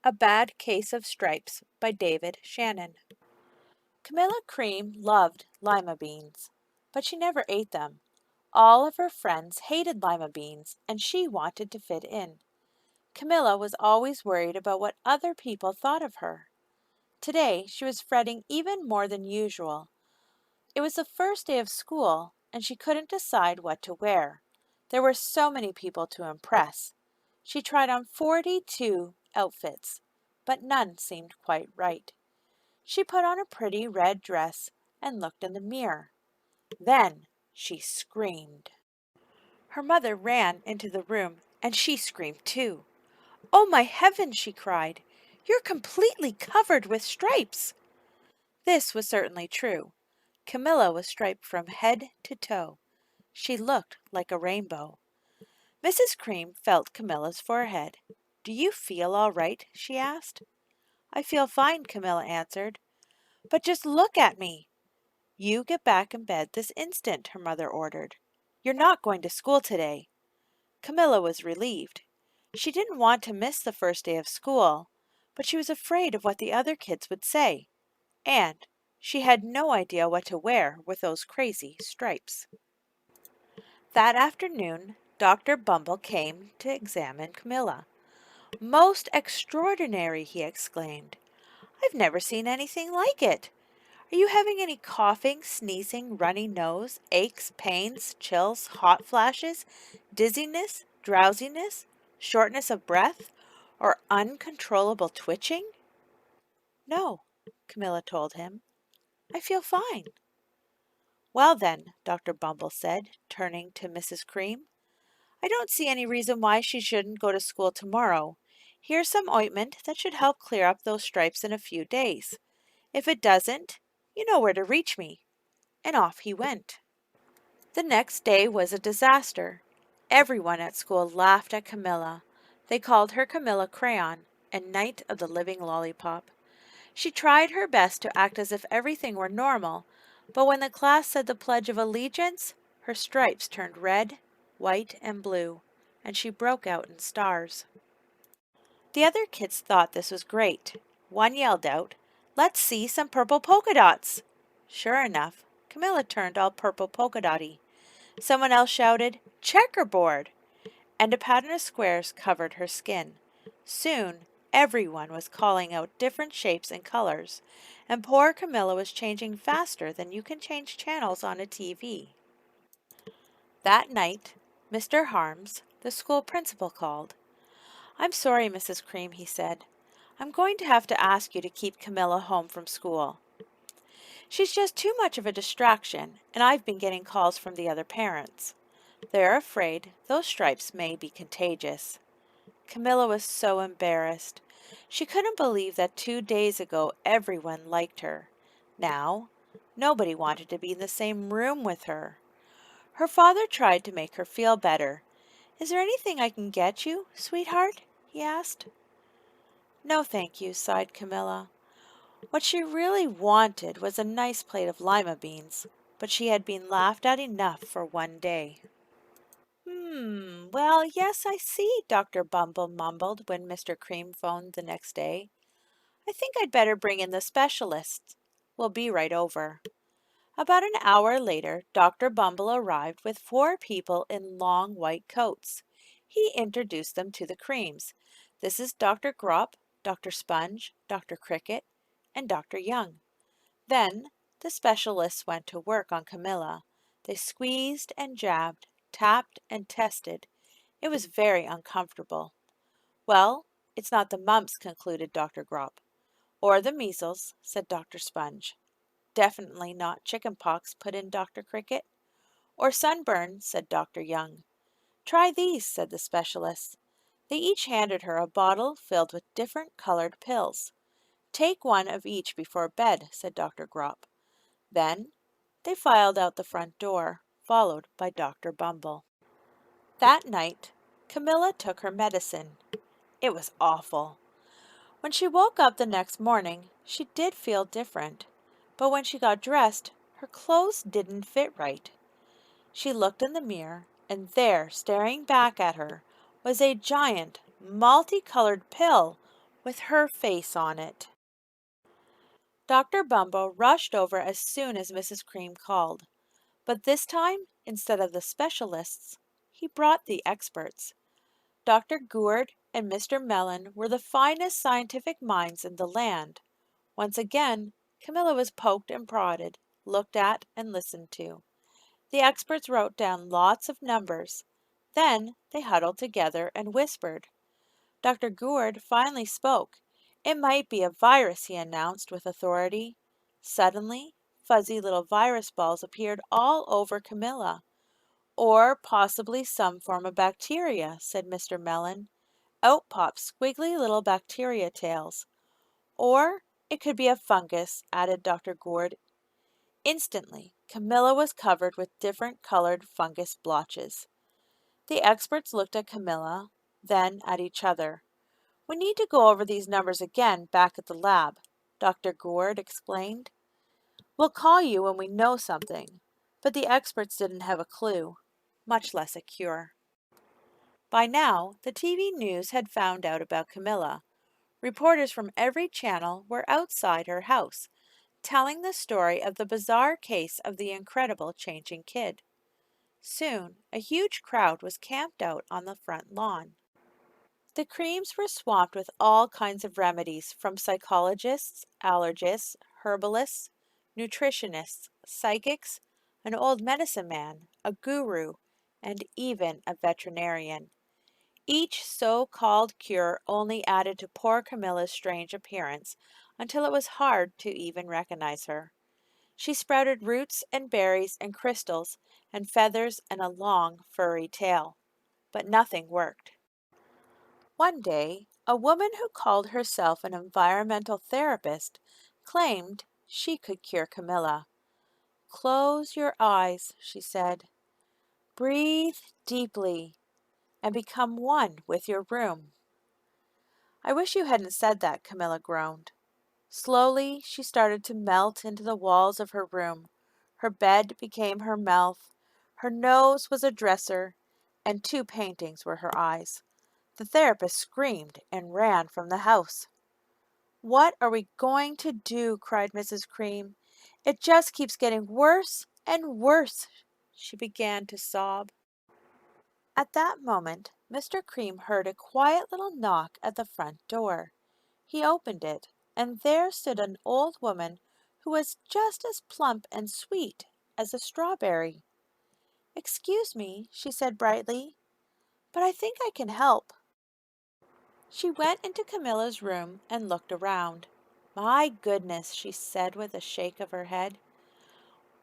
A Bad Case of Stripes by David Shannon. Camilla Cream loved lima beans, but she never ate them. All of her friends hated lima beans, and she wanted to fit in. Camilla was always worried about what other people thought of her. Today she was fretting even more than usual. It was the first day of school, and she couldn't decide what to wear. There were so many people to impress. She tried on 42 outfits, but none seemed quite right. She put on a pretty red dress and looked in the mirror. Then she screamed. Her mother ran into the room, and she screamed too. "Oh, my heavens!" she cried. "You're completely covered with stripes!" This was certainly true. Camilla was striped from head to toe. She looked like a rainbow. Mrs. Cream felt Camilla's forehead. "Do you feel all right?" she asked. "I feel fine," Camilla answered. "But just look at me." "You get back in bed this instant," her mother ordered. "You're not going to school today." Camilla was relieved. She didn't want to miss the first day of school, but she was afraid of what the other kids would say, and she had no idea what to wear with those crazy stripes. That afternoon, Dr. Bumble came to examine Camilla. "Most extraordinary!" he exclaimed. "I've never seen anything like it. Are you having any coughing, sneezing, runny nose, aches, pains, chills, hot flashes, dizziness, drowsiness, shortness of breath, or uncontrollable twitching?" "No," Camilla told him. "I feel fine." "Well then," Dr. Bumble said, turning to Mrs. Cream, "I don't see any reason why she shouldn't go to school tomorrow. Here's some ointment that should help clear up those stripes in a few days. If it doesn't, you know where to reach me." And off he went. The next day was a disaster. Everyone at school laughed at Camilla. They called her Camilla Crayon and Knight of the Living Lollipop. She tried her best to act as if everything were normal, but when the class said the Pledge of Allegiance, her stripes turned red, white, and blue, and she broke out in stars. The other kids thought this was great. One yelled out, "Let's see some purple polka dots." Sure enough, Camilla turned all purple polka dotty. Someone else shouted, "Checkerboard!" and a pattern of squares covered her skin. Soon, everyone was calling out different shapes and colors, and poor Camilla was changing faster than you can change channels on a TV. That night, Mr. Harms, the school principal, called. "I'm sorry, Mrs. Cream," he said. "I'm going to have to ask you to keep Camilla home from school. She's just too much of a distraction, and I've been getting calls from the other parents. They're afraid those stripes may be contagious." Camilla was so embarrassed. She couldn't believe that 2 days ago everyone liked her. Now, nobody wanted to be in the same room with her. Her father tried to make her feel better. "Is there anything I can get you, sweetheart?" he asked. "No, thank you," sighed Camilla. What she really wanted was a nice plate of lima beans, but she had been laughed at enough for one day. Well, yes, I see," Dr. Bumble mumbled when Mr. Cream phoned the next day. "I think I'd better bring in the specialist. We'll be right over." About an hour later, Dr. Bumble arrived with 4 people in long white coats. He introduced them to the Creams. "This is Dr. Grop, Dr. Sponge, Dr. Cricket, and Dr. Young." Then the specialists went to work on Camilla. They squeezed and jabbed, tapped and tested. It was very uncomfortable. "Well, it's not the mumps," concluded Dr. Grop. "Or the measles," said Dr. Sponge. "Definitely not chicken pox," put in Dr. Cricket. "Or sunburn," said Dr. Young. "Try these," said the specialists. They each handed her a bottle filled with different colored pills. "Take one of each before bed," said Dr. Grop. Then they filed out the front door, followed by Dr. Bumble. That night, Camilla took her medicine. It was awful. When she woke up the next morning, she did feel different, but when she got dressed, her clothes didn't fit right. She looked in the mirror, and there, staring back at her, was a giant, multicolored pill with her face on it. Dr. Bumbo rushed over as soon as Mrs. Cream called, but this time, instead of the specialists, he brought the experts. Dr. Gourd and Mr. Mellon were the finest scientific minds in the land. Once again, Camilla was poked and prodded, looked at and listened to. The experts wrote down lots of numbers. Then they huddled together and whispered. Dr. Gourd finally spoke. It might be a virus, he announced with authority. Suddenly, fuzzy little virus balls appeared all over Camilla. Or possibly some form of bacteria, said Mr. Mellon. Out popped squiggly little bacteria tails. Or it could be a fungus, added Dr. Gourd. Instantly, Camilla was covered with different colored fungus blotches. The experts looked at Camilla, then at each other. We need to go over these numbers again back at the lab, Dr. Gourd explained. We'll call you when we know something. But the experts didn't have a clue, much less a cure. By now, the TV news had found out about Camilla. Reporters from every channel were outside her house, telling the story of the bizarre case of the incredible changing kid. Soon, a huge crowd was camped out on the front lawn. The creams were swamped with all kinds of remedies from psychologists, allergists, herbalists, nutritionists, psychics, an old medicine man, a guru, and even a veterinarian. Each so-called cure only added to poor Camilla's strange appearance until it was hard to even recognize her. She sprouted roots and berries and crystals and feathers and a long, furry tail. But nothing worked. One day, a woman who called herself an environmental therapist claimed she could cure Camilla. Close your eyes, she said. Breathe deeply and become one with your room. I wish you hadn't said that, Camilla groaned. Slowly, she started to melt into the walls of her room. Her bed became her mouth. Her nose was a dresser, and two paintings were her eyes. The therapist screamed and ran from the house. What are we going to do? Cried Mrs. Cream. It just keeps getting worse and worse. She began to sob. At that moment, Mr. Cream heard a quiet little knock at the front door. He opened it, and there stood an old woman who was just as plump and sweet as a strawberry. Excuse me, she said brightly, but I think I can help. She went into Camilla's room and looked around. My goodness, she said with a shake of her head.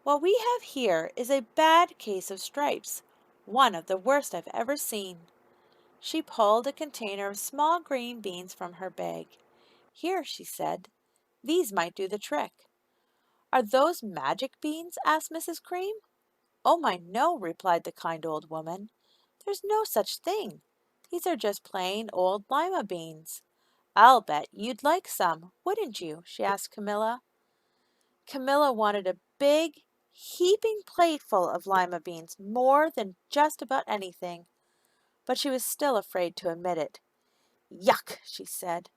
What we have here is a bad case of stripes, one of the worst I've ever seen. She pulled a container of small green beans from her bag. Here, she said, these might do the trick. Are those magic beans? Asked Mrs. Cream. Oh my, no, replied the kind old woman. There's no such thing. These are just plain old lima beans. I'll bet you'd like some, wouldn't you? She asked Camilla. Camilla wanted a big, heaping plateful of lima beans more than just about anything, but she was still afraid to admit it. Yuck, she said.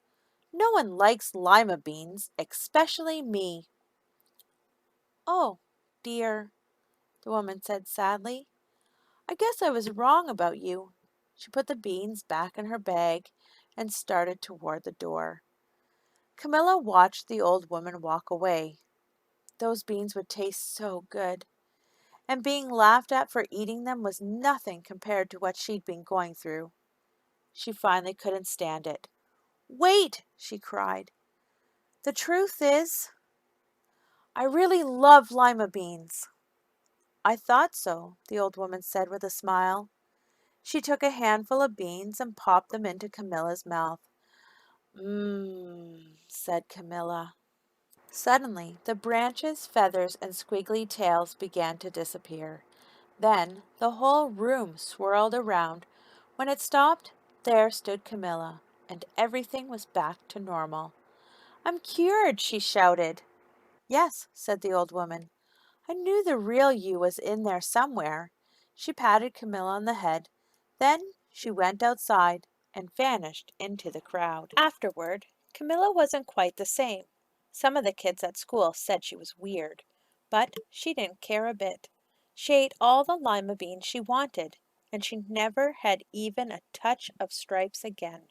No one likes lima beans, especially me. Oh, dear, the woman said sadly. I guess I was wrong about you. She put the beans back in her bag and started toward the door. Camilla watched the old woman walk away. Those beans would taste so good, and being laughed at for eating them was nothing compared to what she'd been going through. She finally couldn't stand it. Wait, she cried. The truth is, I really love lima beans. I thought so, the old woman said with a smile. She took a handful of beans and popped them into Camilla's mouth. Mmm, said Camilla. Suddenly, the branches, feathers, and squiggly tails began to disappear. Then the whole room swirled around. When it stopped, there stood Camilla, and everything was back to normal. I'm cured, she shouted. Yes, said the old woman. I knew the real you was in there somewhere. She patted Camilla on the head. Then she went outside. and vanished into the crowd. Afterward, Camilla wasn't quite the same. Some of the kids at school said she was weird, but she didn't care a bit. She ate all the lima beans she wanted, and she never had even a touch of stripes again.